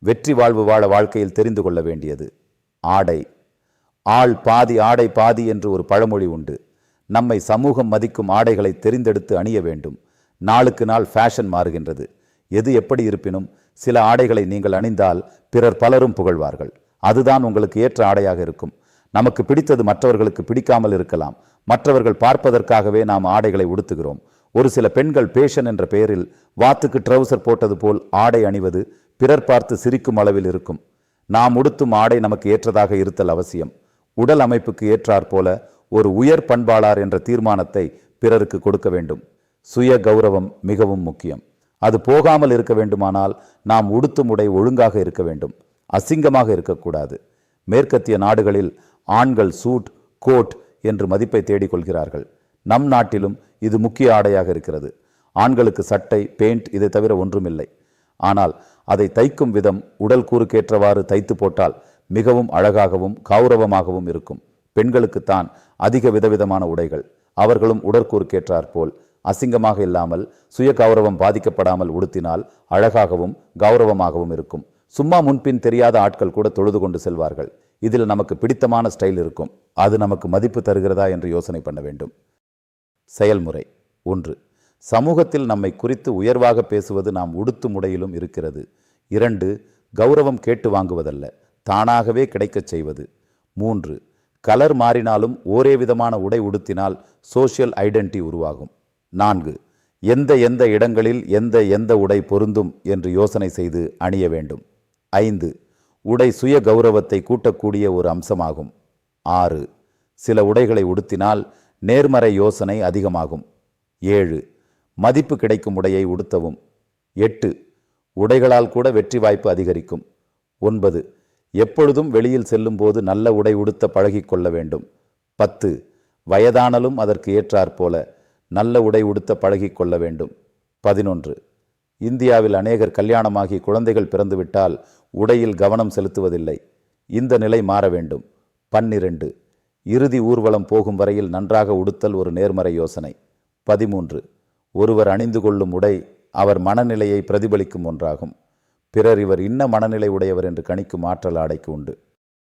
வெற்றி வாழ்வு வாழ வாழ்க்கையில் தெரிந்து கொள்ள வேண்டியது. ஆடை. ஆள் பாதி ஆடை பாதி என்று ஒரு பழமொழி உண்டு. நம்மை சமூகம் மதிக்கும் ஆடைகளை தெரிந்தெடுத்து அணிய வேண்டும். நாளுக்கு நாள் ஃபேஷன் மாறுகின்றது. எது எப்படி இருப்பினும் சில ஆடைகளை நீங்கள் அணிந்தால் பிறர் பலரும் புகழ்வார்கள். அதுதான் உங்களுக்கு ஏற்ற ஆடையாக இருக்கும். நமக்கு பிடித்தது மற்றவர்களுக்கு பிடிக்காமல் இருக்கலாம். மற்றவர்கள் பார்ப்பதற்காகவே நாம் ஆடைகளை உடுத்துகிறோம். ஒரு சில பெண்கள் பேஷன் என்ற பெயரில் வாத்துக்கு ட்ரவுசர் போட்டது போல் ஆடை அணிவது பிறர் பார்த்து சிரிக்கும் அளவில் இருக்கும். நாம் உடுத்தும் ஆடை நமக்கு ஏற்றதாக இருத்தல் அவசியம். உடல் அமைப்புக்கு ஏற்றாற் போல ஒரு உயர் பண்பாளர் என்ற தீர்மானத்தை பிறருக்கு கொடுக்க வேண்டும். சுய கௌரவம் மிகவும் முக்கியம். அது போகாமல் இருக்க வேண்டுமானால் நாம் உடுத்தும் உடை ஒழுங்காக இருக்க வேண்டும். அசிங்கமாக இருக்கக்கூடாது. மேற்கத்திய நாடுகளில் ஆண்கள் சூட், கோட் என்று மதிப்பை தேடிக்கொள்கிறார்கள். நம் நாட்டிலும் இது முக்கிய ஆடையாக இருக்கிறது. ஆண்களுக்கு சட்டை, பேண்ட் இதை தவிர ஒன்றுமில்லை. ஆனால் அதை தைக்கும் விதம் உடல் கூறுக்கேற்றவாறு தைத்து போட்டால் மிகவும் அழகாகவும் கௌரவமாகவும் இருக்கும். பெண்களுக்குத்தான் அதிக விதவிதமான உடைகள். அவர்களும் உடற்கூறுக்கேற்றாற் போல் அசிங்கமாக இல்லாமல் சுய கௌரவம் பாதிக்கப்படாமல் உடுத்தினால் அழகாகவும் கௌரவமாகவும் இருக்கும். சும்மா முன்பின் தெரியாத ஆட்கள் கூட தொழுது கொண்டு செல்வார்கள். இதில் நமக்கு பிடித்தமான ஸ்டைல் இருக்கும். அது நமக்கு மதிப்பு தருகிறதா என்று யோசனை பண்ண வேண்டும். செயல்முறை. 1. சமூகத்தில் நம்மை குறித்து உயர்வாக பேசுவது நாம் உடுத்தும் உடையிலும் இருக்கிறது. 2. கௌரவம் கேட்டு வாங்குவதல்ல, தானாகவே கிடைக்கச் செய்வது. 3. கலர் மாறினாலும் ஒரே விதமான உடை உடுத்தினால் சோஷியல் ஐடென்டிட்டி உருவாகும். 4. எந்த இடங்களில் எந்த உடை பொருந்தும் என்று யோசனை செய்து அணிய வேண்டும். 5. உடை சுய கௌரவத்தை கூட்டக்கூடிய ஒரு அம்சமாகும். 6. சில உடைகளை உடுத்தினால் நேர்மறை யோசனை அதிகமாகும். 7. மதிப்பு கிடைக்கும் உடையை உடுத்தவும். 8. உடைகளால் கூட வெற்றி வாய்ப்பு அதிகரிக்கும். 9. எப்பொழுதும் வெளியில் செல்லும் போது நல்ல உடை உடுத்த பழகிக்கொள்ள வேண்டும். 10. வயதானலும் அதற்கு ஏற்றாற்போல நல்ல உடை உடுத்த பழகிக்கொள்ள வேண்டும். 11. இந்தியாவில் அநேகர் கல்யாணமாகி குழந்தைகள் பிறந்துவிட்டால் உடையில் கவனம் செலுத்துவதில்லை. இந்த நிலை மாற வேண்டும். 12. இறுதி ஊர்வலம் போகும் வரையில் நன்றாக உடுத்தல் ஒரு நேர்மறை யோசனை. 13. ஒருவர் அணிந்து கொள்ளும் உடை அவர் மனநிலையை பிரதிபலிக்கும் ஒன்றாகும். பிறர் இவர் இன்ன மனநிலை உடையவர் என்று கணிக்கும் ஆற்றல் ஆடைக்கு உண்டு.